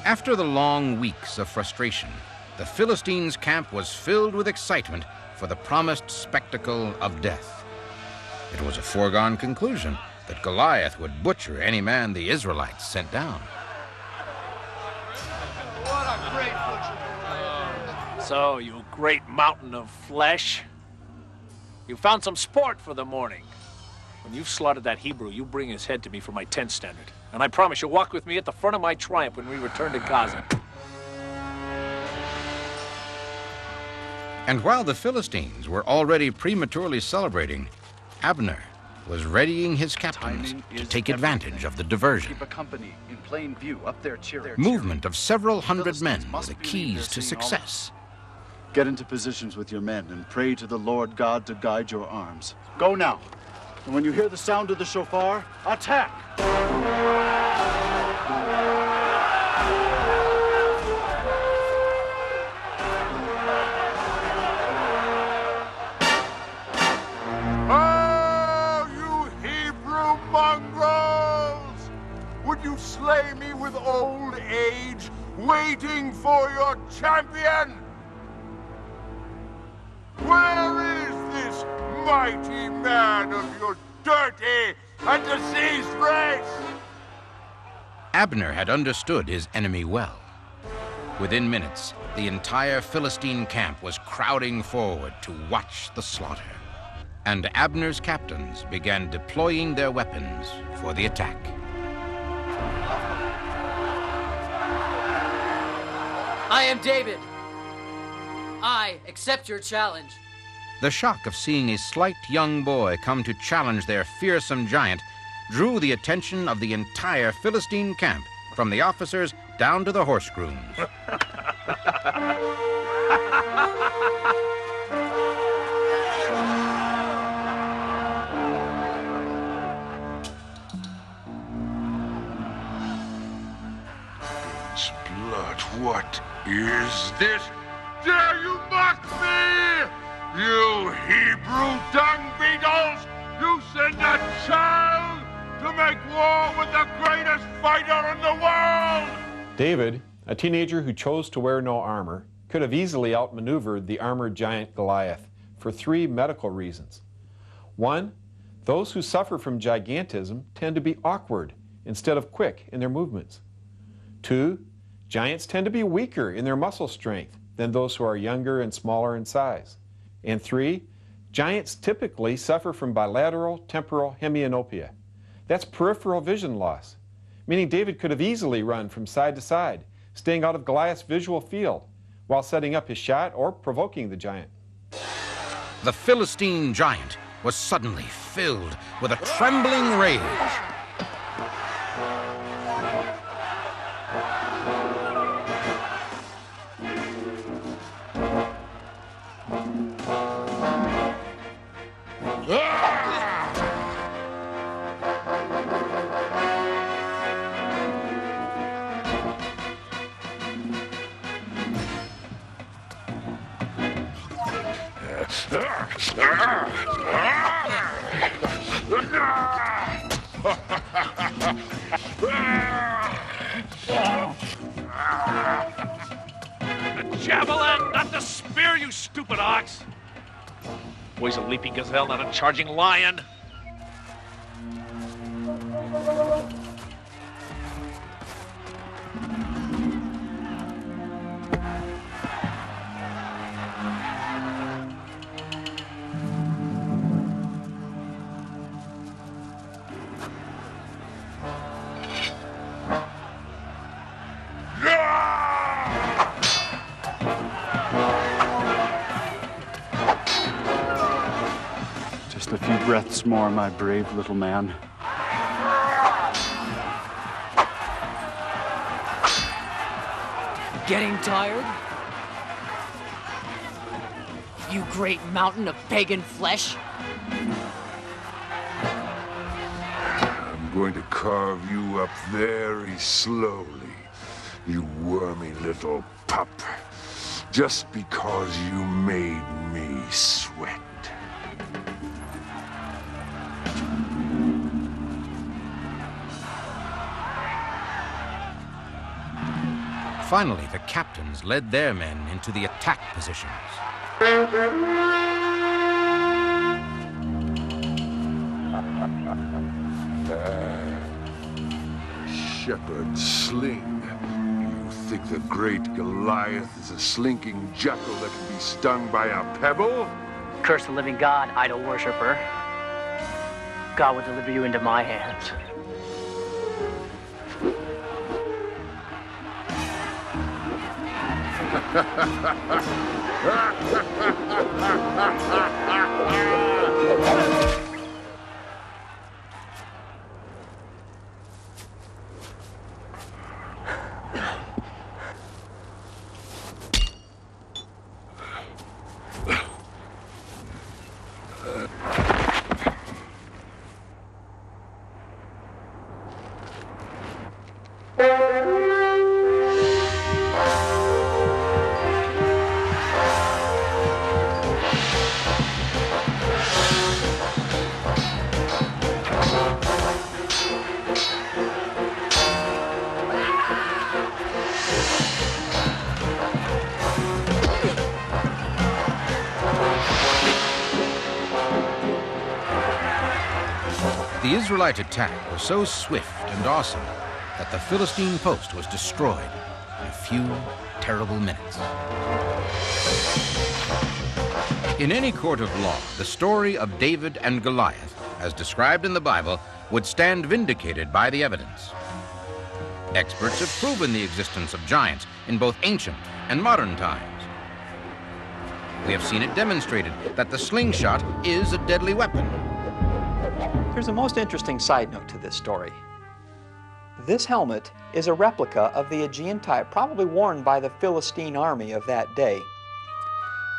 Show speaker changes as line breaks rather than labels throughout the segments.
After the long weeks of frustration, the Philistines' camp was filled with excitement for the promised spectacle of death. It was a foregone conclusion that Goliath would butcher any man the Israelites sent down.
What a great butcher!
So, you great mountain of flesh, you found some sport for the morning. When you've slaughtered that Hebrew, you bring his head to me for my 10th standard. And I promise you'll walk with me at the front of my triumph when we return to Gaza.
And while the Philistines were already prematurely celebrating, Abner was readying his captains to take advantage of the diversion.
Keep a company in plain view up there cheering.
Movement of several hundred men were the keys to success.
Get into positions with your men and pray to the Lord God to guide your arms. Go now. And when you hear the sound of the shofar, attack!
Oh, you Hebrew mongrels! Would you slay me with old age, waiting for your champion? Where is this mighty man of your dirty and diseased race?
Abner had understood his enemy well. Within minutes, the entire Philistine camp was crowding forward to watch the slaughter. And Abner's captains began deploying their weapons for the attack.
I am David. I accept your challenge.
The shock of seeing a slight young boy come to challenge their fearsome giant drew the attention of the entire Philistine camp, from the officers down to the horse grooms.
Blood, what is this? Dare you mock me? You Hebrew dung beetles! You send a child to make war with the greatest fighter in the world!
David, a teenager who chose to wear no armor, could have easily outmaneuvered the armored giant Goliath for 3 medical reasons. 1, those who suffer from gigantism tend to be awkward instead of quick in their movements. 2, giants tend to be weaker in their muscle strength than those who are younger and smaller in size. And 3, giants typically suffer from bilateral temporal hemianopia. That's peripheral vision loss, meaning David could have easily run from side to side, staying out of Goliath's visual field while setting up his shot or provoking the giant.
The Philistine giant was suddenly filled with a trembling rage.
The javelin, not the spear, you stupid ox! Boy's a leaping gazelle, not a charging lion.
Just a few breaths more, my brave little man.
Getting tired? You great mountain of pagan flesh?
I'm going to carve you up very slowly, you wormy little pup, just because you made me sweat.
Finally, the captains led their men into the attack positions.
Shepherd sling. You think the great Goliath is a slinking jackal that can be stung by a pebble?
Curse the living God, idol worshiper. God will deliver you into my hands.
The Israelite attack was so swift and awesome that the Philistine post was destroyed in a few terrible minutes. In any court of law, the story of David and Goliath, as described in the Bible, would stand vindicated by the evidence. Experts have proven the existence of giants in both ancient and modern times. We have seen it demonstrated that the slingshot is a deadly weapon.
There's a most interesting side note to this story. This helmet is a replica of the Aegean type, probably worn by the Philistine army of that day.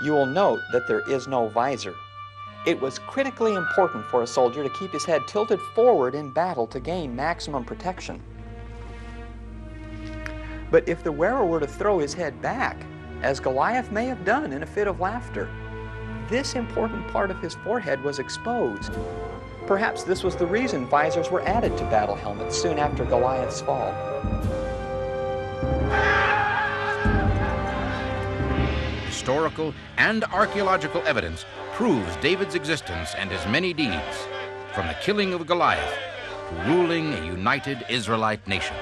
You will note that there is no visor. It was critically important for a soldier to keep his head tilted forward in battle to gain maximum protection. But if the wearer were to throw his head back, as Goliath may have done in a fit of laughter, this important part of his forehead was exposed. Perhaps this was the reason visors were added to battle helmets soon after Goliath's fall.
Historical and archaeological evidence proves David's existence and his many deeds, from the killing of Goliath to ruling a united Israelite nation.